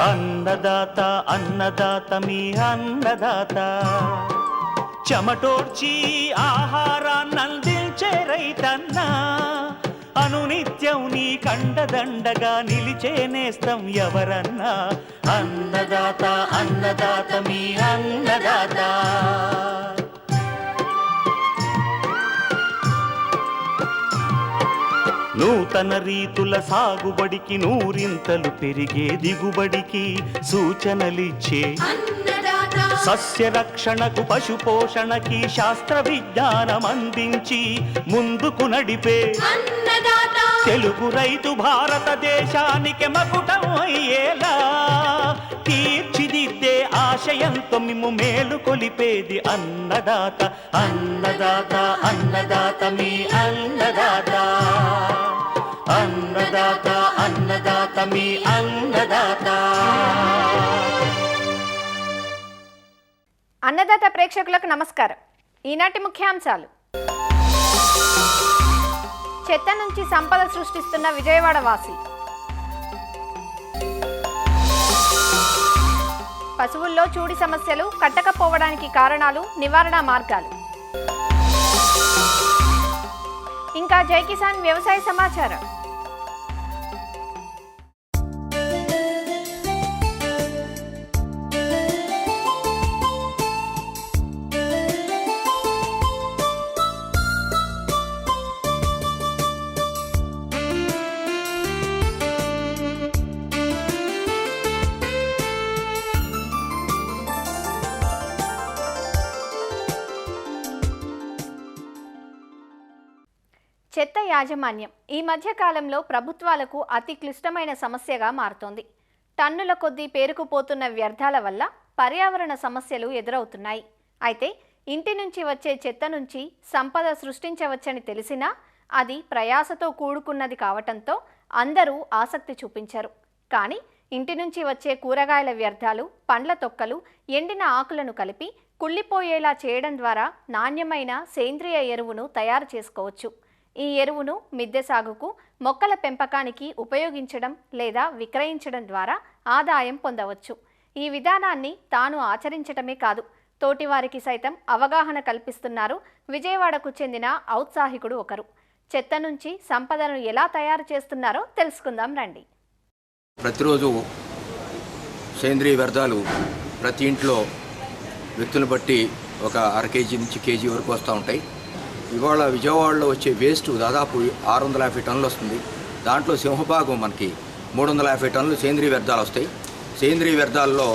అన్నదాత అన్నదాత మీ అన్నదాత, చెమటోడ్చి ఆహారాన్నందించే రైతన్నా, అనునిత్యం నీ కండదండగా నిలిచే నేస్తం ఎవరన్నా. అన్నదాత అన్నదాత మీ అన్నదాత. నూతన రీతుల సాగుబడికి, నూరింతలు పెరిగే దిగుబడికి సూచనలిచ్చే సస్య రక్షణకు, పశు పోషణకి శాస్త్ర విజ్ఞానం అందించి ముందుకు నడిపే తెలుగు రైతు భారతదేశానికి మకుటం అయ్యేలా తీర్చిదిద్దే ఆశయంతో మిమ్ము మేలు కొలిపేది అన్నదాత. అన్నదాత అన్నదాత మీ అన్నదాత. అన్నదాత అన్నదాత మీ అన్నదాత. అన్నదాత ప్రేక్షకులకు నమస్కారం. ఈనాటి ముఖ్యాంశాలు: చెత్త నుంచి సంపద సృష్టిస్తున్న విజయవాడ వాసి, పశువుల్లో చూడి సమస్యలు కట్టకపోవడానికి కారణాలు, నివారణ మార్గాలు, ఇంకా జై కిసాన్ వ్యవసాయ సమాచారం. చెత్త యాజమాన్యం ఈ మధ్య కాలంలో ప్రభుత్వాలకు అతి క్లిష్టమైన సమస్యగా మారుతోంది. టన్నుల కొద్దీ పేరుకుపోతున్న వ్యర్థాల వల్ల పర్యావరణ సమస్యలు ఎదురవుతున్నాయి. అయితే ఇంటి నుంచి వచ్చే చెత్త నుంచి సంపద సృష్టించవచ్చని తెలిసినా అది ప్రయాసతో కూడుకున్నది కావటంతో అందరూ ఆసక్తి చూపించారు. కానీ ఇంటి నుంచి వచ్చే కూరగాయల వ్యర్థాలు, పండ్ల తొక్కలు, ఎండిన ఆకులను కలిపి కుళ్ళిపోయేలా చేయడం ద్వారా నాణ్యమైన సేంద్రియ ఎరువును తయారు చేసుకోవచ్చు. ఈ ఎరువును మిద్దె సాగుకు, మొక్కల పెంపకానికి ఉపయోగించడం లేదా విక్రయించడం ద్వారా ఆదాయం పొందవచ్చు. ఈ విధానాన్ని తాను ఆచరించటమే కాదు, తోటివారికి సైతం అవగాహన కల్పిస్తున్నారు విజయవాడకు చెందిన ఔత్సాహికుడు ఒకరు. చెత్త నుంచి సంపదను ఎలా తయారు చేస్తున్నారో తెలుసుకుందాం రండి. ప్రతిరోజు సేంద్రియ వ్యర్థాలు ప్రతి ఇంట్లో వ్యక్తులు బట్టి ఒక అర కేజీ నుంచి కేజీ వరకు వస్తూ ఉంటాయి. ఇవాళ విజయవాడలో వచ్చే వేస్ట్ దాదాపు 650 టన్నులు వస్తుంది. దాంట్లో సింహభాగం మనకి 350 టన్నులు సేంద్రియ వ్యర్థాలు వస్తాయి. సేంద్రియ వ్యర్థాల్లో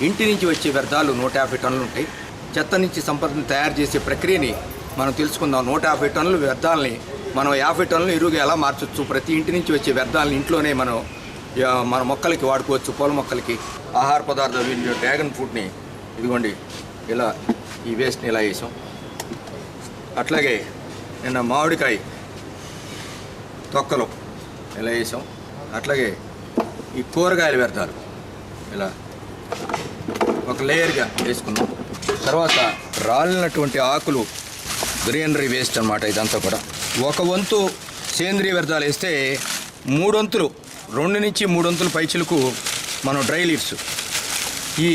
ఇంటి నుంచి వచ్చే వ్యర్థాలు 150 టన్నులు ఉంటాయి. చెత్త నుంచి సంపదను తయారు చేసే ప్రక్రియని మనం తెలుసుకుందాం. 150 టన్నుల వ్యర్థాలని మనం 50 టన్నులు ఎరువుగా ఎలా మార్చవచ్చు. ప్రతి ఇంటి నుంచి వచ్చే వ్యర్థాలను ఇంట్లోనే మన మొక్కలకి వాడుకోవచ్చు. పూల మొక్కలకి, ఆహార పదార్థాలు, డ్రాగన్ ఫ్రూట్ని ఇదిగోండి ఇలా ఈ వేస్ట్ని ఇలా వేసాం. అట్లాగే నిన్న మామిడికాయ తొక్కలు ఇలా వేసాం. అట్లాగే ఈ కూరగాయల వ్యర్థాలు ఇలా ఒక లేయర్గా వేసుకున్నాం. తర్వాత రాలినటువంటి ఆకులు, గ్రీనరీ వేస్ట్ అన్నమాట. ఇదంతా కూడా ఒక వంతు సేంద్రియ వ్యర్థాలు వేస్తే 3 వంతులు, 2 నుంచి 3 వంతులు పైచిలకు మనం డ్రై లీవ్స్, ఈ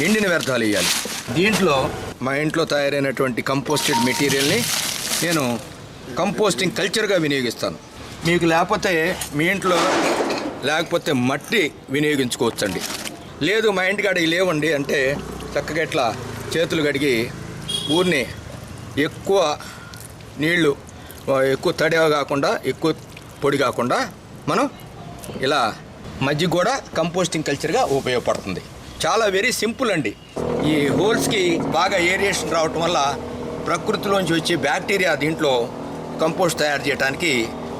ఎండిన వ్యర్థాలు వేయాలి. దీంట్లో మా ఇంట్లో తయారైనటువంటి కంపోస్టెడ్ మెటీరియల్ని నేను కంపోస్టింగ్ కల్చర్గా వినియోగిస్తాను. మీకు లేకపోతే మీ ఇంట్లో లేకపోతే మట్టి వినియోగించుకోవచ్చండి. లేదు మా ఇంటికాడ లేవండి అంటే చక్కగా ఇట్లా చేతులు కడిగి ఊరిని ఎక్కువ నీళ్లు, ఎక్కువ తడి కాకుండా, ఎక్కువ పొడి కాకుండా మనం ఇలా మజ్జిగ కూడా కంపోస్టింగ్ కల్చర్గా ఉపయోగపడుతుంది. చాలా వెరీ సింపుల్ అండి. ఈ హోల్స్కి బాగా ఏరియేషన్ రావటం వల్ల ప్రకృతిలోంచి వచ్చే బ్యాక్టీరియా దీంట్లో కంపోస్ట్ తయారు చేయడానికి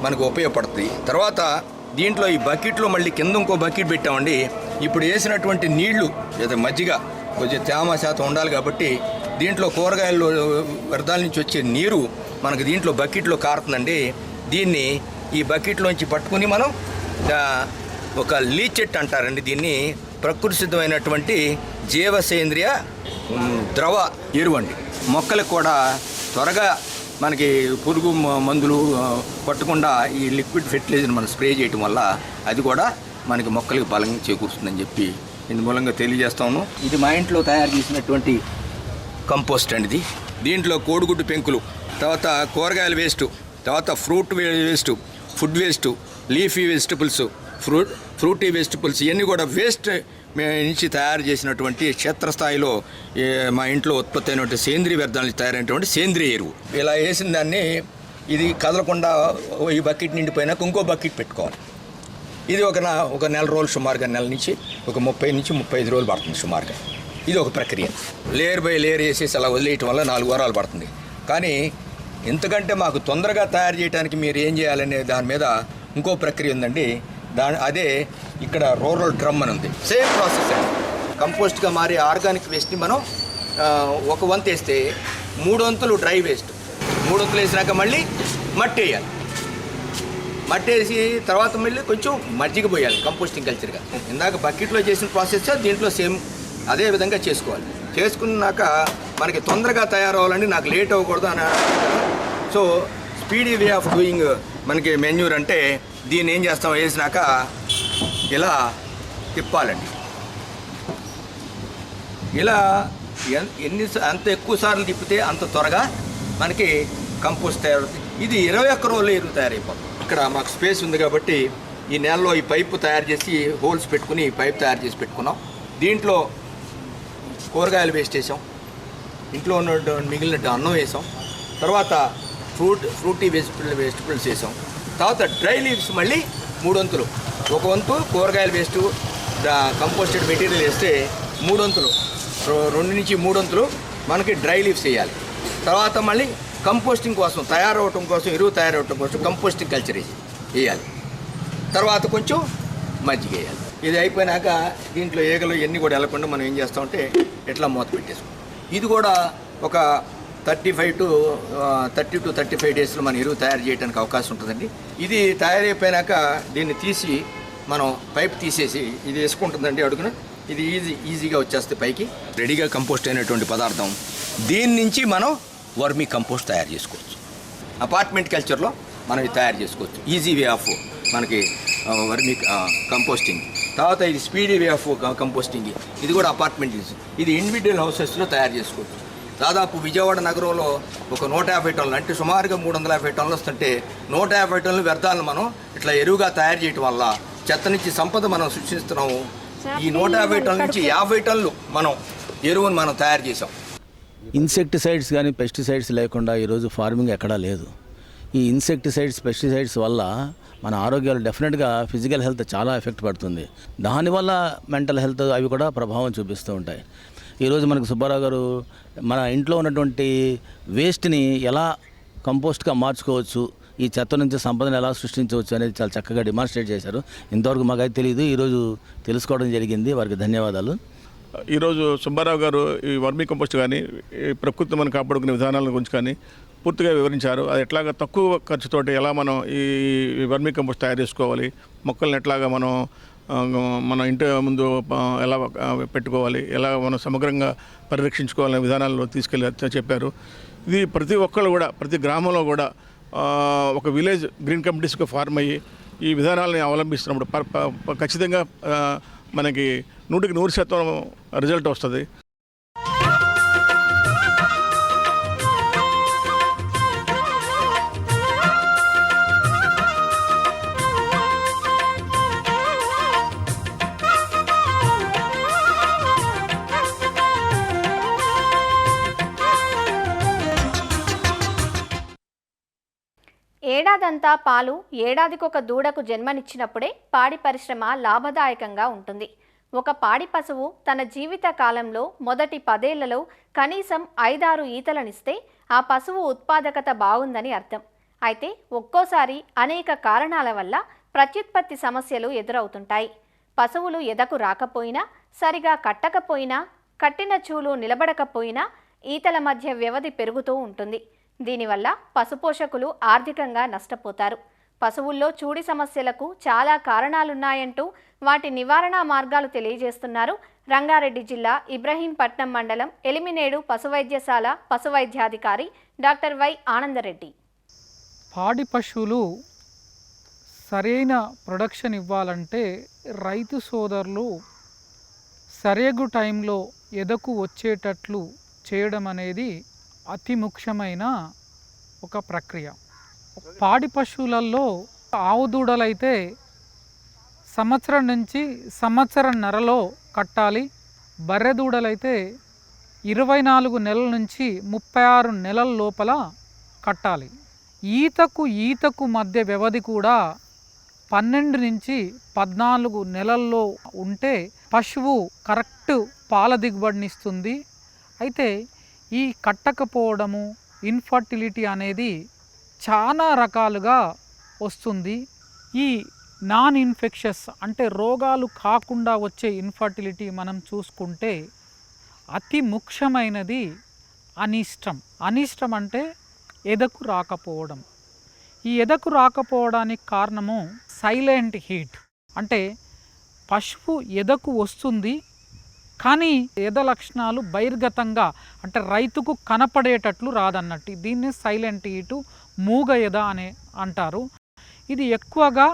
మనకు ఉపయోగపడుతుంది. తర్వాత దీంట్లో ఈ బకెట్లో మళ్ళీ కింద ఇంకో బకెట్ పెట్టామండి. ఇప్పుడు వేసినటువంటి నీళ్లు లేదా మజ్జిగ కొంచెం తేమ శాతం ఉండాలి కాబట్టి దీంట్లో కూరగాయలు వ్యర్థాల నుంచి వచ్చే నీరు మనకు దీంట్లో బకెట్లో కారుతుందండి. దీన్ని ఈ బకెట్లోంచి పట్టుకుని మనం ఒక లీచెట్ అంటారండి. దీన్ని ప్రకృతి సిద్ధమైనటువంటి జీవ సేంద్రియ ద్రవ ఎరువు అండి. మొక్కలకు కూడా త్వరగా మనకి పురుగు మందులు కొట్టకుండా ఈ లిక్విడ్ ఫెర్టిలైజర్ మనం స్ప్రే చేయటం వల్ల అది కూడా మనకి మొక్కలకి బలంగా చేకూరుస్తుందని చెప్పి ఇందు మూలంగా తెలియజేస్తాను. ఇది మా ఇంట్లో తయారు చేసినటువంటి కంపోస్ట్ అండి. ఇది దీంట్లో కోడిగుడ్డు పెంకులు, తర్వాత కూరగాయల వేస్ట్, తర్వాత fruit waste, food waste, leafy vegetables, fruity vegetables ఇవన్నీ కూడా వేస్ట్ నుంచి తయారు చేసినటువంటి క్షేత్రస్థాయిలో మా ఇంట్లో ఉత్పత్తి అయినటువంటి సేంద్రీయ వ్యర్థాల నుంచి తయారైనటువంటి సేంద్రీయ ఎరువు. ఇలా వేసిన దాన్ని ఇది కదలకుండా ఈ బకెట్ నిండిపోయినాక ఇంకో బకెట్ పెట్టుకోవాలి. ఇది ఒక నెల రోజులు సుమారుగా, నెల నుంచి ఒక 30 నుంచి 35 రోజులు పడుతుంది సుమారుగా. ఇది ఒక ప్రక్రియ. లేయర్ బై లేయర్ వేసేసి అలా వదిలేయటం వల్ల 4 వారాలు పడుతుంది. కానీ ఎంతకంటే మాకు తొందరగా తయారు చేయడానికి మీరు ఏం చేయాలనే దాని మీద ఇంకో ప్రక్రియ ఉందండి. అదే ఇక్కడ రూరల్ డ్రమ్ అని ఉంది. సేమ్ ప్రాసెస్ అండి. కంపోస్ట్గా మారి ఆర్గానిక్ వేస్ట్ని మనం ఒక వంతు వేస్తే 3 వంతులు డ్రై వేస్ట్, 3 వంతులు వేసినాక మళ్ళీ మట్టి వేయాలి. మట్టి వేసి తర్వాత మళ్ళీ కొంచెం మజ్జిగ పోయాలి కంపోస్టింగ్ కల్చర్గా. ఇందాక బకెట్లో చేసిన ప్రాసెస్ దీంట్లో సేమ్ అదే విధంగా చేసుకోవాలి. చేసుకున్నాక మనకి తొందరగా తయారవ్వాలని, నాకు లేట్ అవ్వకూడదు అని. So speedy way of doing మనకి మెన్యూర్ అంటే దీన్ని ఏం చేస్తాం, వేసినాక ఇలా తిప్పాలండి. ఇలా అంత ఎక్కువ సార్లు తిప్పితే అంత త్వరగా మనకి కంపోస్ట్ తయారవుతుంది. ఇది 21 రోజుల్లో ఎరువు తయారైపోతుంది. ఇక్కడ మాకు స్పేస్ ఉంది కాబట్టి ఈ నెలలో ఈ పైపు తయారు చేసి హోల్స్ పెట్టుకుని పైప్ తయారు చేసి పెట్టుకున్నాం. దీంట్లో కూరగాయలు వేస్ట్ వేసాం, ఇంట్లో ఉన్న మిగిలిన అన్నం వేసాం, తర్వాత ఫ్రూటీ వెజిటబుల్స్ వేసాం. తర్వాత డ్రై లీవ్స్ మళ్ళీ 3 వంతులు, ఒక వంతు కూరగాయల వేస్ట్ కంపోస్టెడ్ మెటీరియల్ వేస్తే 3 వంతులు, 2 నుంచి 3 వంతులు మనకి డ్రై లీవ్స్ వేయాలి. తర్వాత మళ్ళీ కంపోస్టింగ్ కోసం తయారవటం కోసం, ఎరువు తయారవటం కోసం కంపోస్టింగ్ కల్చర్ వేయాలి. తర్వాత కొంచెం మజ్జిగ వేయాలి. ఇది అయిపోయినాక దీంట్లో ఈగలు ఇవన్నీ కూడా వెళ్ళకుండా మనం ఏం చేస్తామంటే ఇట్లా మూత పెట్టేసుకుంటాం. ఇది కూడా ఒక 30 to 35 డేస్లో మన ఎరువు తయారు చేయడానికి అవకాశం ఉంటుందండి. ఇది తయారైపోయినాక దీన్ని తీసి మనం పైప్ తీసేసి ఇది వేసుకుంటుందండి అడుగున. ఇది ఈజీగా వచ్చేస్తే పైకి రెడీగా కంపోస్ట్ అయినటువంటి పదార్థం. దీని నుంచి మనం వర్మీ కంపోస్ట్ తయారు చేసుకోవచ్చు. అపార్ట్మెంట్ కల్చర్లో మనం ఇది తయారు చేసుకోవచ్చు. ఈజీ వే ఆఫ్ మనకి వర్మీ కంపోస్టింగ్. తర్వాత ఇది స్పీడీ వే ఆఫ్ కంపోస్టింగ్. ఇది కూడా అపార్ట్మెంట్ ఇది ఇండివిజువల్ హౌసెస్లో తయారు చేసుకోవచ్చు. దాదాపు విజయవాడ నగరంలో ఒక 150 టన్నులు, అంటే సుమారుగా 350 టన్నులు వస్తుంటే 150 టన్నుల వ్యర్థాలను మనం ఇట్లా ఎరువుగా తయారు చేయటం వల్ల చెత్త నుంచి సంపద మనం సృష్టిస్తున్నాము. ఈ 150 టన్నుల నుంచి 50 టన్నులు మనం ఎరువును మనం తయారు చేసాం. ఇన్సెక్టిసైడ్స్ కానీ పెస్టిసైడ్స్ లేకుండా ఈరోజు ఫార్మింగ్ ఎక్కడా లేదు. ఈ ఇన్సెక్టిసైడ్స్ పెస్టిసైడ్స్ వల్ల మన ఆరోగ్యాలు డెఫినెట్గా ఫిజికల్ హెల్త్ చాలా ఎఫెక్ట్ పడుతుంది. దానివల్ల మెంటల్ హెల్త్ అవి కూడా ప్రభావం చూపిస్తూ ఉంటాయి. ఈరోజు మనకు సుబ్బారావు గారు మన ఇంట్లో ఉన్నటువంటి వేస్ట్ని ఎలా కంపోస్ట్గా మార్చుకోవచ్చు, ఈ చెత్త నుంచి సంపదను ఎలా సృష్టించవచ్చు అనేది చాలా చక్కగా డెమాన్స్ట్రేట్ చేశారు. ఇంతవరకు మాకైతే తెలియదు, ఈరోజు తెలుసుకోవడం జరిగింది. వారికి ధన్యవాదాలు. ఈరోజు సుబ్బారావు గారు ఈ వర్మీ కంపోస్ట్ కానీ ఈ ప్రకృతి మనం కాపాడుకునే విధానాల గురించి కానీ పూర్తిగా వివరించారు. అది ఎట్లాగా తక్కువ ఖర్చుతోటి ఎలా మనం ఈ వర్మీ కంపోస్ట్ తయారు చేసుకోవాలి, మొక్కల్ని ఎట్లాగా మనం మన ఇంటి ముందు ఎలా పెట్టుకోవాలి, ఎలా మనం సమగ్రంగా పరిరక్షించుకోవాలనే విధానాల్లో తీసుకెళ్ళి చెప్పారు. ఇది ప్రతి ఒక్కళ్ళు కూడా, ప్రతి గ్రామంలో కూడా ఒక విలేజ్ గ్రీన్ కమిటీస్గా ఫార్మ్ అయ్యి ఈ విధానాలని అవలంబిస్తున్నప్పుడు ఖచ్చితంగా మనకి 100% రిజల్ట్ వస్తుంది. ఏడాదంతా పాలు, ఏడాదికొక దూడకు జన్మనిచ్చినప్పుడే పాడి పరిశ్రమ లాభదాయకంగా ఉంటుంది. ఒక పాడి పశువు తన జీవిత కాలంలో మొదటి 10 ఏళ్లలో కనీసం 5-6 ఈతలనిస్తే ఆ పశువు ఉత్పాదకత బాగుందని అర్థం. అయితే ఒక్కోసారి అనేక కారణాల వల్ల ప్రత్యుత్పత్తి సమస్యలు ఎదురవుతుంటాయి. పశువులు ఎదకు రాకపోయినా, సరిగా కట్టకపోయినా, కట్టిన చూలు నిలబడకపోయినా ఈతల మధ్య వ్యవధి పెరుగుతూ ఉంటుంది. దీనివల్ల పశుపోషకులు ఆర్థికంగా నష్టపోతారు. పశువుల్లో చూడి సమస్యలకు చాలా కారణాలున్నాయంటూ వాటి నివారణ మార్గాలు తెలియజేస్తున్నారు రంగారెడ్డి జిల్లా ఇబ్రహీంపట్నం మండలం ఎలిమినేడు పశువైద్యశాల పశువైద్యాధికారి డాక్టర్ వై ఆనందరెడ్డి. పాడి పశువులు సరైన ప్రొడక్షన్ ఇవ్వాలంటే రైతు సోదరులు సరైన టైంలో ఎదకు వచ్చేటట్లు చేయడం అనేది అతి ముఖ్యమైన ఒక ప్రక్రియ. పాడి పశువులలో ఆవు దూడలైతే సంవత్సరం నుంచి సంవత్సరంన్నరలో కట్టాలి. బర్రె దూడలైతే 24 నెలల నుంచి 36 నెలల లోపల కట్టాలి. ఈతకు మధ్య వ్యవధి కూడా 12 నుంచి 14 నెలల్లో ఉంటే పశువు కరెక్ట్ పాల దిగుబడినిస్తుంది. అయితే ఈ కట్టకపోవడము, ఇన్ఫర్టిలిటీ అనేది చాలా రకాలుగా వస్తుంది. ఈ నాన్ ఇన్ఫెక్షస్ అంటే రోగాలు కాకుండా వచ్చే ఇన్ఫర్టిలిటీ మనం చూసుకుంటే అతి ముఖ్యమైనది అనిష్టం. అనిష్టం అంటే ఎదకు రాకపోవడం. ఈ ఎదకు రాకపోవడానికి కారణము సైలెంట్ హీట్. అంటే పశువు ఎదకు వస్తుంది కానీ ఎద లక్షణాలు బహిర్గతంగా అంటే రైతుకు కనపడేటట్లు రాదన్నట్టు. దీన్ని సైలెంట్ హీటు, మూగ ఎద అని అంటారు. ఇది ఎక్కువగా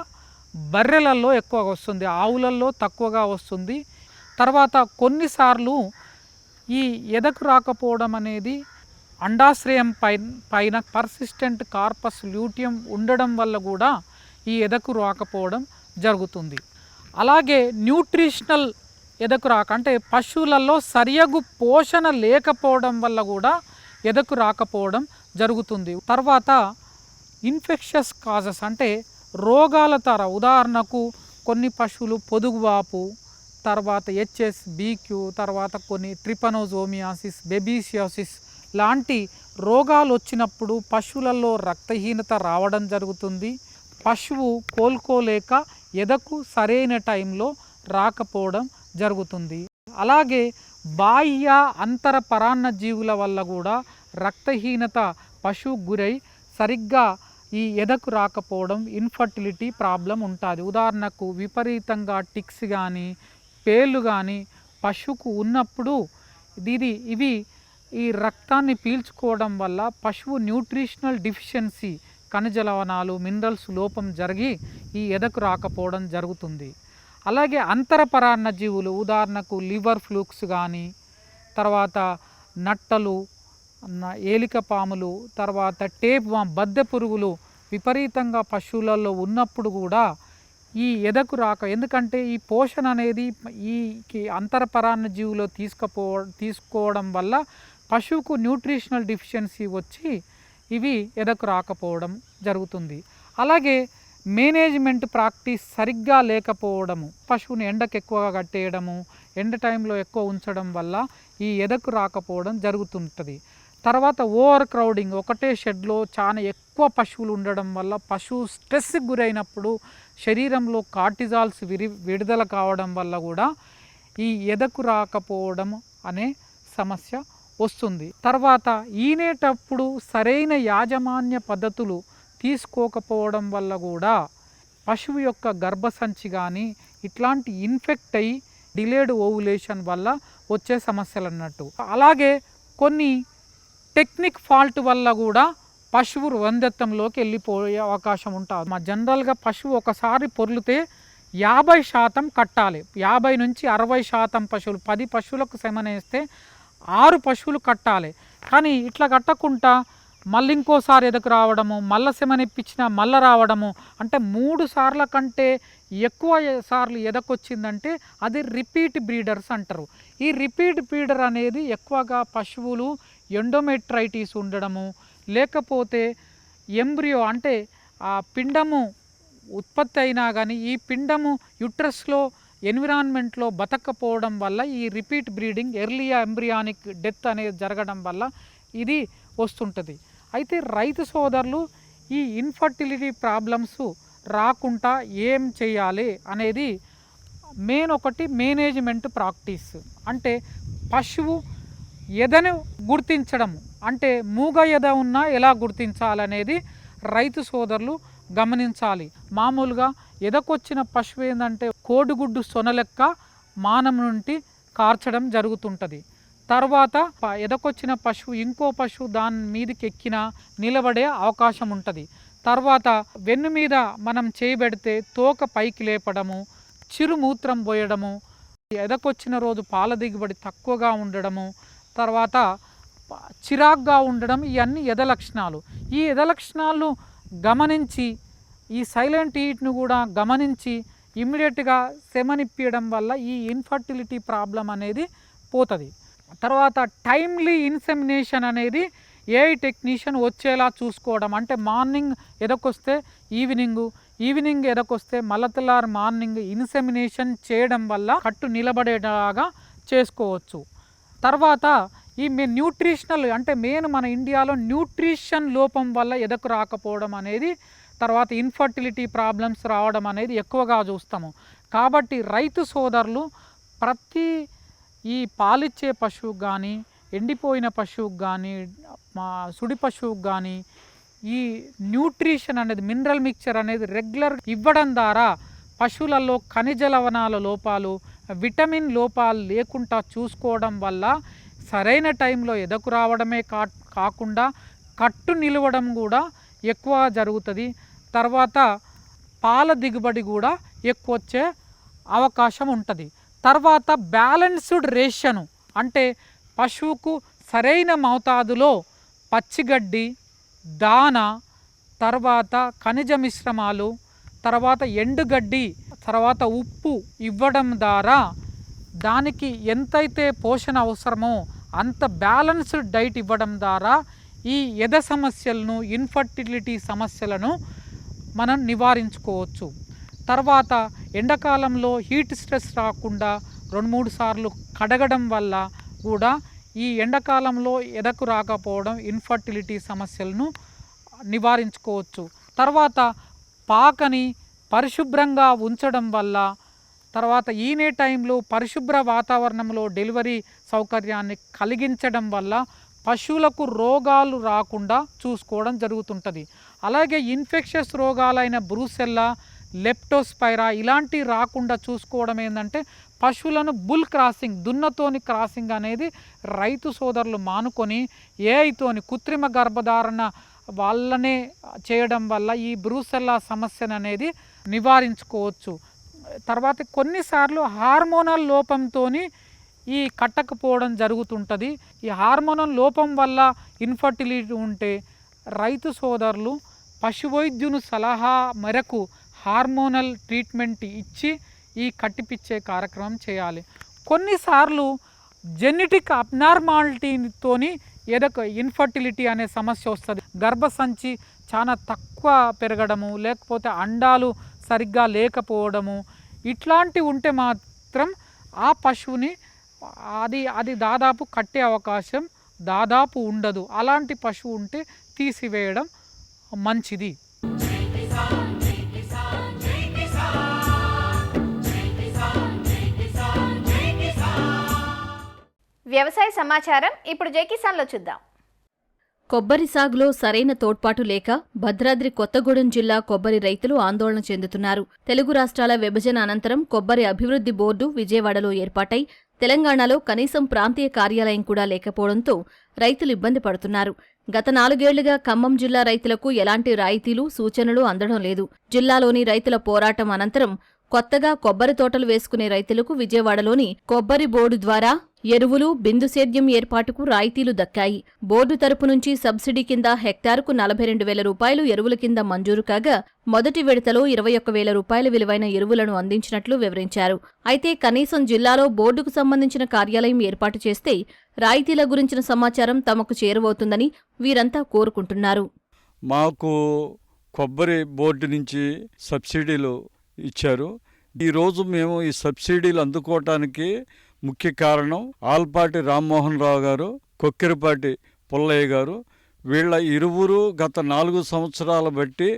బర్రెలలో ఎక్కువగా వస్తుంది, ఆవులలో తక్కువగా వస్తుంది. తర్వాత కొన్నిసార్లు ఈ ఎదకు రాకపోవడం అనేది అండాశ్రయం పైన పర్సిస్టెంట్ కార్పస్ ల్యూటియం ఉండడం వల్ల కూడా ఈ ఎదకు రాకపోవడం జరుగుతుంది. అలాగే న్యూట్రిషనల్ ఎదకు రాక అంటే పశువులలో సరియగు పోషణ లేకపోవడం వల్ల కూడా ఎదకు రాకపోవడం జరుగుతుంది. తర్వాత ఇన్ఫెక్షస్ కాజెస్ అంటే రోగాల ఉదాహరణకు కొన్ని పశువులు పొదుగువాపు, తర్వాత HSBQ, తర్వాత కొన్ని ట్రిపనోజోమియాసిస్, బెబీసియోసిస్ లాంటి రోగాలు వచ్చినప్పుడు పశువులలో రక్తహీనత రావడం జరుగుతుంది. పశువు కోలుకోలేక ఎదకు సరైన టైంలో రాకపోవడం జరుగుతుంది. అలాగే బాహ్య అంతర పరాన్న జీవుల వల్ల కూడా రక్తహీనత పశువు గురై సరిగ్గా ఈ ఎదకు రాకపోవడం, ఇన్ఫర్టిలిటీ ప్రాబ్లం ఉంటుంది. ఉదాహరణకు విపరీతంగా టిక్స్ కానీ పేర్లు కానీ పశువుకు ఉన్నప్పుడు ఇవి ఈ రక్తాన్ని పీల్చుకోవడం వల్ల పశువు న్యూట్రిషనల్ డిఫిషియన్సీ, ఖనిజ లవణాలు, మినరల్స్ లోపం జరిగి ఈ ఎదకు రాకపోవడం జరుగుతుంది. అలాగే అంతరపరాన్న జీవులు ఉదాహరణకు లివర్ ఫ్లూక్స్ కానీ, తర్వాత నట్టలు, ఏలికపాములు, తర్వాత టేప్ వామ్, బద్దె పురుగులు విపరీతంగా పశువులలో ఉన్నప్పుడు కూడా ఈ ఎదకు రాక, ఎందుకంటే ఈ పోషణ అనేది ఈ అంతరపరాన్న జీవులో తీసుకోవడం వల్ల పశువుకు న్యూట్రిషనల్ డిఫిషియన్సీ వచ్చి ఇవి ఎదకు రాకపోవడం జరుగుతుంది. అలాగే మేనేజ్మెంట్ ప్రాక్టీస్ సరిగ్గా లేకపోవడము, పశువుని ఎండకు ఎక్కువగా కట్టేయడము, ఎండ టైంలో ఎక్కువ ఉంచడం వల్ల ఈ ఎదకు రాకపోవడం జరుగుతుంటుంది. తర్వాత ఓవర్ క్రౌడింగ్, ఒకటే షెడ్లో చాలా ఎక్కువ పశువులు ఉండడం వల్ల పశువు స్ట్రెస్కి గురైనప్పుడు శరీరంలో కార్టిజాల్స్ విడుదల కావడం వల్ల కూడా ఈ ఎదకు రాకపోవడం అనే సమస్య వస్తుంది. తర్వాత ఈనేటప్పుడు సరైన యాజమాన్య పద్ధతులు తీసుకోకపోవడం వల్ల కూడా పశువు యొక్క గర్భసంచి కానీ ఇట్లాంటి ఇన్ఫెక్ట్ అయ్యి డిలేడ్ ఓవులేషన్ వల్ల వచ్చే సమస్యలు అన్నట్టు. అలాగే కొన్ని టెక్నిక్ ఫాల్ట్ వల్ల కూడా పశువు వందెత్తంలోకి వెళ్ళిపోయే అవకాశం ఉంటుంది. జనరల్గా పశువు ఒకసారి పొర్లితే 50% కట్టాలి. 50 నుంచి 60% పశువులు, 10 పశువులకు సెమనేస్తే 6 పశువులు కట్టాలి. కానీ ఇట్లా కట్టకుండా మళ్ళీ ఇంకోసారి ఎదకు రావడము, మళ్ళీ సెమనిప్పించినా మళ్ళీ రావడము, అంటే 3 సార్ల కంటే ఎక్కువ సార్లు ఎదకొచ్చిందంటే అది రిపీట్ బ్రీడర్స్ అంటారు. ఈ రిపీట్ బ్రీడర్ అనేది ఎక్కువగా పశువులు ఎండోమెట్రైటిస్ ఉండడము, లేకపోతే ఎంబ్రియో అంటే ఆ పిండము ఉత్పత్తి అయినా కానీ ఈ పిండము యుట్రస్లో ఎన్విరాన్మెంట్లో బతకపోవడం వల్ల ఈ repeat breeding, early embryonic death అనేది జరగడం వల్ల ఇది వస్తుంటుంది. అయితే రైతు సోదరులు ఈ ఇన్ఫర్టిలిటీ ప్రాబ్లమ్స్ రాకుండా ఏం చేయాలి అనేది ఒకటి మేనేజ్మెంట్ ప్రాక్టీస్. అంటే పశువు ఎదను గుర్తించడము, అంటే మూగ ఎద ఉన్నా ఎలా గుర్తించాలనేది రైతు సోదరులు గమనించాలి. మామూలుగా ఎదకొచ్చిన పశువు ఏంటంటే కోడిగుడ్డు సొనలెక్క మానం నుండి కార్చడం జరుగుతుంటుంది. తర్వాత ఎదకొచ్చిన పశువు ఇంకో పశువు దాని మీదకి ఎక్కినా నిలబడే అవకాశం ఉంటుంది. తర్వాత వెన్ను మీద మనం చేయబెడితే తోక పైకి లేపడము, చిరుమూత్రం పోయడము, ఎదకొచ్చిన రోజు పాల దిగుబడి తక్కువగా ఉండడము, తర్వాత చిరాగ్గా ఉండడం, ఇవన్నీ ఎద లక్షణాలు. ఈ ఎద లక్షణాలను గమనించి ఈ సైలెంట్ ఈట్ను కూడా గమనించి ఇమ్మీడియట్గా సెమనిప్పియడం వల్ల ఈ ఇన్ఫర్టిలిటీ ప్రాబ్లం అనేది పోతుంది. తర్వాత టైమ్లీ ఇన్సెమినేషన్ అనేది ఏఐ టెక్నీషియన్ వచ్చేలా చూసుకోవడం. అంటే మార్నింగ్ ఎదకొస్తే ఈవినింగ్ ఎదకొస్తే మళ్ళీ మార్నింగ్ ఇన్సెమినేషన్ చేయడం వల్ల కట్టు నిలబడేలాగా చేసుకోవచ్చు. తర్వాత ఈ న్యూట్రిషనల్ అంటే మన ఇండియాలో న్యూట్రిషన్ లోపం వల్ల ఎదకు రాకపోవడం అనేది, తర్వాత ఇన్ఫర్టిలిటీ ప్రాబ్లమ్స్ రావడం అనేది ఎక్కువగా చూస్తాము. కాబట్టి రైతు సోదరులు ప్రతి ఈ పాలిచ్చే పశువుకు కానీ, ఎండిపోయిన పశువుకు కానీ, సుడి పశువుకు కానీ ఈ న్యూట్రిషన్ అనేది, మినరల్ మిక్చర్ అనేది రెగ్యులర్ ఇవ్వడం ద్వారా పశువులలో ఖనిజ లవణాల లోపాలు, విటమిన్ లోపాలు లేకుండా చూసుకోవడం వల్ల సరైన టైంలో ఎదకు రావడమే కాకుండా కట్టు నిలవడం కూడా ఎక్కువ జరుగుతుంది. తర్వాత పాల దిగుబడి కూడా ఎక్కువ వచ్చే అవకాశం ఉంటుంది. తర్వాత బ్యాలెన్స్డ్ రేషను అంటే పశువుకు సరైన మోతాదులో పచ్చిగడ్డి, దాన, తర్వాత ఖనిజ మిశ్రమాలు, తర్వాత ఎండుగడ్డి, తర్వాత ఉప్పు ఇవ్వడం ద్వారా దానికి ఎంతైతే పోషణ అవసరమో అంత బ్యాలెన్స్డ్ డైట్ ఇవ్వడం ద్వారా ఈ ఎద సమస్యలను, ఇన్ఫర్టిలిటీ సమస్యలను మనం నివారించుకోవచ్చు. తర్వాత ఎండాకాలంలో హీట్ స్ట్రెస్ రాకుండా 2-3 సార్లు కడగడం వల్ల కూడా ఈ ఎండాకాలంలో ఎదకు రాకపోవడం, ఇన్ఫర్టిలిటీ సమస్యలను నివారించుకోవచ్చు. తర్వాత పాకని పరిశుభ్రంగా ఉంచడం వల్ల, తర్వాత ఈనే టైంలో పరిశుభ్ర వాతావరణంలో డెలివరీ సౌకర్యాన్ని కలిగించడం వల్ల పశువులకు రోగాలు రాకుండా చూసుకోవడం జరుగుతుంటుంది. అలాగే ఇన్ఫెక్షస్ రోగాలైన బ్రూసెల్లా, లెప్టోస్పైరా ఇలాంటివి రాకుండా చూసుకోవడం ఏంటంటే పశువులను బుల్ క్రాసింగ్, దున్నతోని క్రాసింగ్ అనేది రైతు సోదరులు మానుకొని ఏఐతోని కృత్రిమ గర్భధారణ వాళ్ళనే చేయడం వల్ల ఈ బ్రూసెల్లా సమస్యను అనేది నివారించుకోవచ్చు. తర్వాత కొన్నిసార్లు హార్మోనల్ లోపంతో ఈ కట్టకపోవడం జరుగుతుంటుంది. ఈ హార్మోనల్ లోపం వల్ల ఇన్ఫర్టిలిటీ ఉంటే రైతు సోదరులు పశువైద్యుని సలహా మేరకు హార్మోనల్ ట్రీట్మెంట్ ఇచ్చి ఈ కట్టిపిచ్చే కార్యక్రమం చేయాలి. కొన్నిసార్లు జెనెటిక్ అబ్నార్మాలిటీతోని ఏదో ఇన్ఫర్టిలిటీ అనే సమస్య వస్తుంది. గర్భసంచి చాలా తక్కువ పెరగడము, లేకపోతే అండాలు సరిగ్గా లేకపోవడము, ఇట్లాంటివి ఉంటే మాత్రం ఆ పశువుని అది దాదాపు కట్టే అవకాశం దాదాపు ఉండదు. అలాంటి పశువు ఉంటే తీసివేయడం మంచిది. వ్యవసాయ సమాచారం ఇప్పుడు జై కిసాన్లో చూద్దాం. కొబ్బరి సాగులో సరైన తోడ్పాటు లేక భద్రాద్రి కొత్తగూడెం జిల్లా కొబ్బరి రైతులు ఆందోళన చెందుతున్నారు. తెలుగు రాష్ట్రాల విభజన అనంతరం కొబ్బరి అభివృద్ధి బోర్డు విజయవాడలో ఏర్పాటై తెలంగాణలో కనీసం ప్రాంతీయ కార్యాలయం కూడా లేకపోవడంతో రైతులు ఇబ్బంది పడుతున్నారు. గత 4 ఏళ్లుగా ఖమ్మం జిల్లా రైతులకు ఎలాంటి రాయితీలు, సూచనలు అందడం లేదు. జిల్లాలోని రైతుల పోరాటం అనంతరం కొత్తగా కొబ్బరి తోటలు వేసుకునే రైతులకు విజయవాడలోని కొబ్బరి బోర్డు ద్వారా ఎరువులు, బిందు సేద్యం ఏర్పాటుకు రాయితీలు దక్కాయి. బోర్డు తరపు నుంచి సబ్సిడీ కింద హెక్టారుకు 42,000 రూపాయలు ఎరువుల కింద మంజూరు కాగా మొదటి విడతలో 21,000 రూపాయల విలువైన ఎరువులను అందించినట్లు వివరించారు. అయితే కనీసం జిల్లాలో బోర్డుకు సంబంధించిన కార్యాలయం ఏర్పాటు చేస్తే రాయితీల గురించిన సమాచారం తమకు చేరువవుతుందని వీరంతా కోరుకుంటున్నారు. మాకు కొబ్బరి బోర్డు నుంచి సబ్సిడీలు ఇచ్చారు. ఈరోజు మేము ఈ సబ్సిడీలు అందుకోవటానికి ముఖ్య కారణం ఆల్పాటి రామ్మోహన్ రావు గారు, కొక్కిరిపాటి పుల్లయ్య గారు. వీళ్ళ ఇరువురు గత 4 సంవత్సరాల బట్టి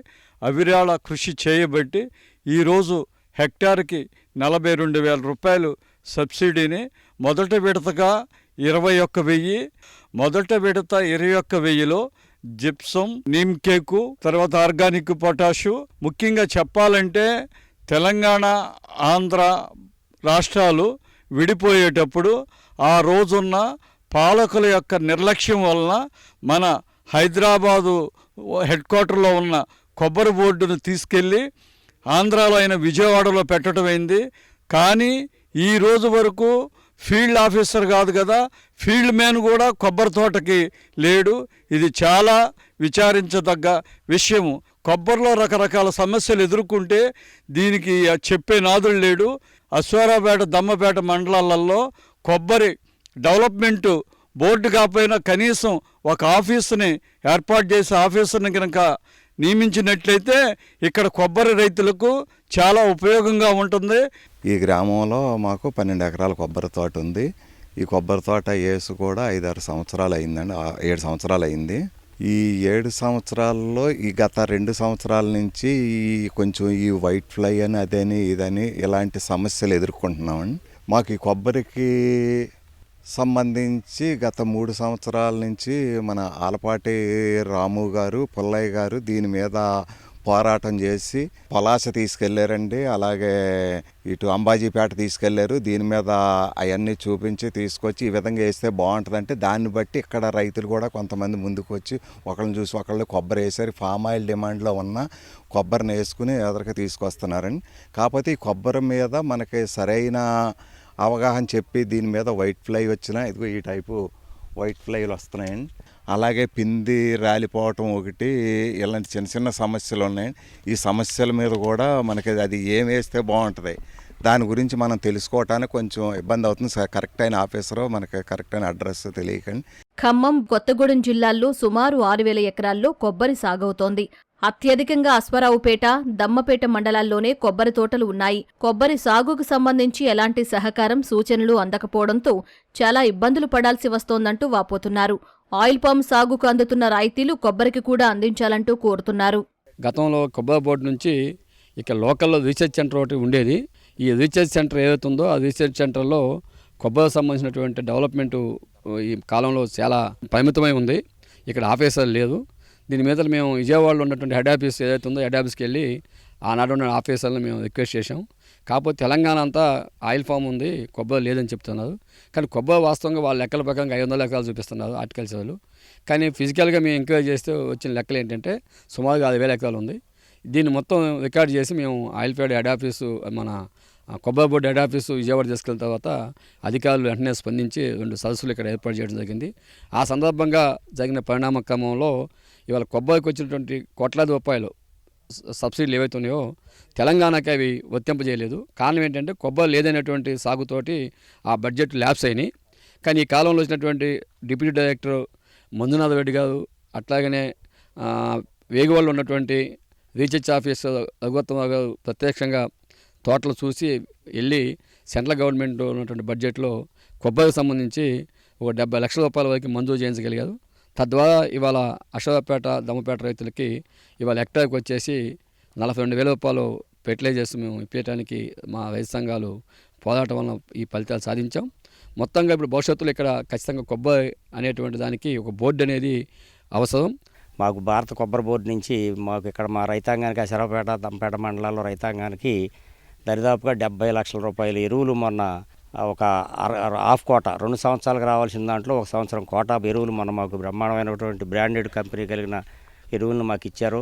అవిరాళ కృషి చేయబట్టి ఈరోజు హెక్టార్కి 42,000 రూపాయలు సబ్సిడీని మొదటి విడతగా 21,000, మొదటి విడత 21,000లో జిప్సం, నీమ్ కేకు, తర్వాత ఆర్గానిక్ పొటాషు. ముఖ్యంగా చెప్పాలంటే తెలంగాణ, ఆంధ్ర రాష్ట్రాలు విడిపోయేటప్పుడు ఆ రోజున్న పాలకుల యొక్క నిర్లక్ష్యం వలన మన హైదరాబాదు హెడ్ క్వార్టర్లో ఉన్న కొబ్బరి బోర్డును తీసుకెళ్ళి ఆంధ్రాలో అయిన విజయవాడలో పెట్టడం అయింది. కానీ ఈ రోజు వరకు ఫీల్డ్ ఆఫీసర్ కాదు కదా, ఫీల్డ్ మ్యాన్ కూడా కొబ్బరి తోటకి లేడు. ఇది చాలా విచారించదగ్గ విషయము. కొబ్బరిలో రకరకాల సమస్యలు ఎదుర్కొంటే దీనికి చెప్పే నాదుడు లేడు. అశ్వారావుపేట, దమ్మపేట మండలాలలో కొబ్బరి డెవలప్మెంటు బోర్డు కాకపోయినా కనీసం ఒక ఆఫీసుని ఏర్పాటు చేసి ఆఫీసర్ని కనుక నియమించినట్లయితే ఇక్కడ కొబ్బరి రైతులకు చాలా ఉపయోగంగా ఉంటుంది. ఈ గ్రామంలో మాకు 12 ఎకరాల కొబ్బరి తోట ఉంది. ఈ కొబ్బరి తోట వేసి కూడా 5-6 సంవత్సరాలు అయిందండి, 7 సంవత్సరాలు అయింది. ఈ 7 సంవత్సరాల్లో ఈ గత 2 సంవత్సరాల నుంచి కొంచెం ఈ వైట్ ఫ్లై అని అదని ఇదని ఇలాంటి సమస్యలు ఎదుర్కొంటున్నామండి. మాకు ఈ కొబ్బరికి సంబంధించి గత 3 సంవత్సరాల నుంచి మన ఆలపాటి రాము గారు, పుల్లయ్య గారు దీని మీద పోరాటం చేసి పలాస తీసుకెళ్లారండి. అలాగే ఇటు అంబాజీపేట తీసుకెళ్లారు. దీని మీద అవన్నీ చూపించి తీసుకొచ్చి ఈ విధంగా వేస్తే బాగుంటుందంటే దాన్ని బట్టి ఇక్కడ రైతులు కూడా కొంతమంది ముందుకు వచ్చి ఒకళ్ళని చూసి ఒకళ్ళు కొబ్బరి వేసారు. ఫామ్ ఆయిల్ డిమాండ్లో ఉన్న కొబ్బరిని వేసుకుని ఎదురుగా తీసుకొస్తున్నారండి. కాకపోతే ఈ కొబ్బరి మీద మనకి సరైన అవగాహన చెప్పి దీని మీద వైట్ ఫ్లై వచ్చినా ఇదిగో ఈ టైపు వైట్ ఫ్లైలు వస్తున్నాయండి. అలాగే పిండి రాలిపోవటం ఒకటి, ఇలాంటి చిన్న చిన్న సమస్యలు ఉన్నాయండి. ఈ సమస్యల మీద కూడా మనకి అది ఏం వేస్తే బాగుంటుంది దాని గురించి మనం తెలుసుకోవటానికి కొంచెం ఇబ్బంది అవుతుంది. కరెక్ట్ అయిన ఆఫీసరు మనకి కరెక్ట్ అయిన అడ్రస్ తెలియకండి. ఖమ్మం, కొత్తగూడెం జిల్లాల్లో సుమారు 6,000 ఎకరాల్లో కొబ్బరి సాగవుతోంది. అత్యధికంగా అశ్వారావుపేట, దమ్మపేట మండలాల్లోనే కొబ్బరి తోటలు ఉన్నాయి. కొబ్బరి సాగుకు సంబంధించి ఎలాంటి సహకారం, సూచనలు అందకపోవడంతో చాలా ఇబ్బందులు పడాల్సి వస్తోందంటూ వాపోతున్నారు. ఆయిల్ పామ్ సాగుకు అందుతున్న రాయితీలు కొబ్బరికి కూడా అందించాలంటూ కోరుతున్నారు. గతంలో కొబ్బరి బోర్డు నుంచి ఇక లోకల్లో రీసెర్చ్ సెంటర్ ఒకటి ఉండేది. ఈ రీసెర్చ్ సెంటర్ ఏదైతుందో ఆ రీసెర్చ్ సెంటర్లో కొబ్బరికి సంబంధించినటువంటి డెవలప్మెంట్ ఈ కాలంలో చాలా పరిమితమై ఉంది. ఇక్కడ ఆఫీసర్ లేదు. దీని మీద మేము విజయవాడలో ఉన్నటువంటి హెడ్ ఆఫీస్ ఏదైతే ఉందో హెడ్ ఆఫీస్కి వెళ్ళి ఆనాడు ఉన్న ఆఫీసర్లను మేము రిక్వెస్ట్ చేసాం. కాకపోతే తెలంగాణ అంతా ఆయిల్ ఫామ్ ఉంది, కొబ్బరి లేదని చెప్తున్నారు. కానీ కొబ్బరి వాస్తవంగా వాళ్ళ లెక్కల ప్రకారం 500 ఎకరాలు చూపిస్తున్నారు హార్టికల్చర్లు. కానీ ఫిజికల్గా మేము ఎంక్వైరీ చేస్తే వచ్చిన లెక్కలు ఏంటంటే సుమారుగా 5,000 ఎకరాలు ఉంది. దీన్ని మొత్తం రికార్డ్ చేసి మేము ఆయిల్పేట హెడ్ ఆఫీసు, మన కొబ్బరి బోర్డు హెడ్ ఆఫీసు విజయవాడ తీసుకెళ్ళిన తర్వాత అధికారులు వెంటనే స్పందించి 2 సదస్సులు ఇక్కడ ఏర్పాటు చేయడం జరిగింది. ఆ సందర్భంగా జరిగిన పరిణామ క్రమంలో ఇవాళ కొబ్బరికి వచ్చినటువంటి కోట్లాది రూపాయలు సబ్సిడీలు ఏవైతే ఉన్నాయో తెలంగాణకి అవి వర్తింపజేయలేదు. కారణం ఏంటంటే కొబ్బరి లేదనేటువంటి సాగుతోటి ఆ బడ్జెట్ ల్యాప్స్ అయినాయి. కానీ ఈ కాలంలో వచ్చినటువంటి డిప్యూటీ డైరెక్టర్ మంజునాథ్ రెడ్డి గారు, అట్లాగనే వేగువాళ్ళు ఉన్నటువంటి రీసెర్చ్ ఆఫీసర్ రఘువత్తమ గారు ప్రత్యక్షంగా తోటలు చూసి వెళ్ళి సెంట్రల్ గవర్నమెంట్ ఉన్నటువంటి బడ్జెట్లో కొబ్బరికి సంబంధించి ఒక 70 లక్షల రూపాయల వరకు మంజూరు చేయించగలిగారు. తద్వారా ఇవాళ అశ్వారావుపేట, దమ్మపేట రైతులకి ఇవాళ హెక్టార్కి వచ్చేసి 42,000 రూపాయలు ఫెర్టిలైజర్స్ మేము ఇప్పించడానికి మా రైతు సంఘాలు పోరాటం వలన ఈ ఫలితాలు సాధించాం. మొత్తంగా ఇప్పుడు భవిష్యత్తులో ఇక్కడ ఖచ్చితంగా కొబ్బరి అనేటువంటి దానికి ఒక బోర్డు అనేది అవసరం. మాకు భారత కొబ్బరి బోర్డు నుంచి మాకు ఇక్కడ మా రైతాంగానికి అశ్వారావుపేట, దమ్మపేట మండలాల్లో రైతాంగానికి దరిదాపుగా 70 లక్షల రూపాయల ఎరువులు మొన్న ఒక హాఫ్ కోట 2 సంవత్సరాలకు రావాల్సిన దాంట్లో 1 సంవత్సరం కోటా ఎరువులు మొన్న మాకు బ్రహ్మాండమైనటువంటి బ్రాండెడ్ కంపెనీ కలిగిన ఎరువులను మాకు ఇచ్చారు.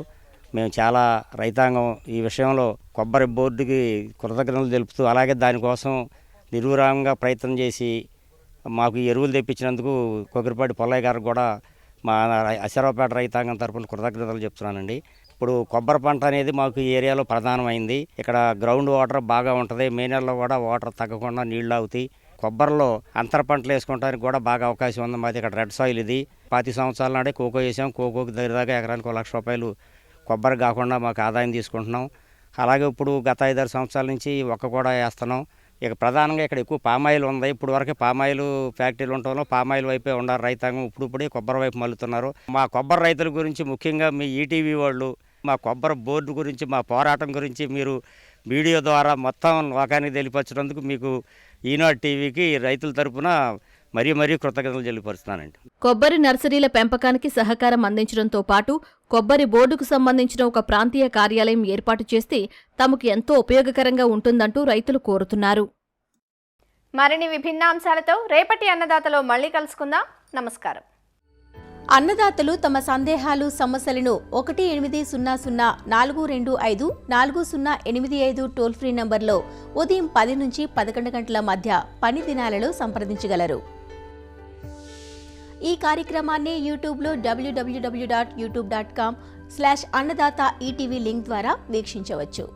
మేము చాలా రైతాంగం ఈ విషయంలో కొబ్బరి బోర్డుకి కృతజ్ఞతలు తెలుపుతూ, అలాగే దానికోసం నిర్విరామంగా ప్రయత్నం చేసి మాకు ఈ ఎరువులు తెప్పించినందుకు కొగిరిపాటి పొల్లయ్య గారికి కూడా మా అశ్వారావుపేట రైతాంగం తరపున కృతజ్ఞతలు చెప్తున్నానండి. ఇప్పుడు కొబ్బరి పంట అనేది మాకు ఈ ఏరియాలో ప్రధానమైంది. ఇక్కడ గ్రౌండ్ వాటర్ బాగా ఉంటుంది. మే నెలలో కూడా వాటర్ తగ్గకుండా నీళ్లు అవుతాయి. కొబ్బరిలో అంతర పంటలు వేసుకోవడానికి కూడా బాగా అవకాశం ఉంది. మాది ఇక్కడ రెడ్ సాయిల్ ఇది. 25 సంవత్సరాల నాడే కోకో వేసాం. కోకోకి దగ్గరదాకా ఎకరానికి 1 లక్ష రూపాయలు కొబ్బరి కాకుండా మాకు ఆదాయం తీసుకుంటున్నాం. అలాగే ఇప్పుడు గత 5-6 సంవత్సరాల నుంచి ఒక్క కూడా వేస్తున్నాం. ఇక ప్రధానంగా ఇక్కడ ఎక్కువ పామాయిల్ ఉంది. ఇప్పుడు వరకు పామాయిల్ ఫ్యాక్టరీలు ఉండటంలో పామాయిల్ వైపే ఉన్నారు రైతాంగం. ఇప్పుడే కొబ్బరి వైపు మళ్ళుతున్నారు. మా కొబ్బరి రైతుల గురించి ముఖ్యంగా మీ ఈటీవీ వాళ్ళు మా కొబ్బరి బోర్డు గురించి, మా పోరాటం గురించి మీరు వీడియో ద్వారా మొత్తం లోకానికి తెలియపరచినందుకు మీకు ఈనాడు టీవీకి రైతుల తరపున మరీ కృతజ్ఞతలు తెలియపరుస్తున్నానండి. కొబ్బరి నర్సరీల పెంపకానికి సహకారం అందించడంతో పాటు కొబ్బరి బోర్డుకు సంబంధించిన ఒక ప్రాంతీయ కార్యాలయం ఏర్పాటు చేస్తే తమకు ఎంతో ఉపయోగకరంగా ఉంటుందంటూ రైతులు కోరుతున్నారు. మరిన్ని విభిన్న అంశాలతో రేపటి అన్నదాతలో మళ్ళీ కలుసుకుందాం. నమస్కారం. అన్నదాతలు తమ సందేహాలు సమస్యలను 1-800-425-4085 టోల్ ఫ్రీ నంబర్లో ఉదయం 10 నుంచి 11 గంటల మధ్య పని దినాలలో సంప్రదించగలరు. ఈ కార్యక్రమాన్ని యూట్యూబ్లో www.youtube.com/annadata ETV లింక్ ద్వారా వీక్షించవచ్చు.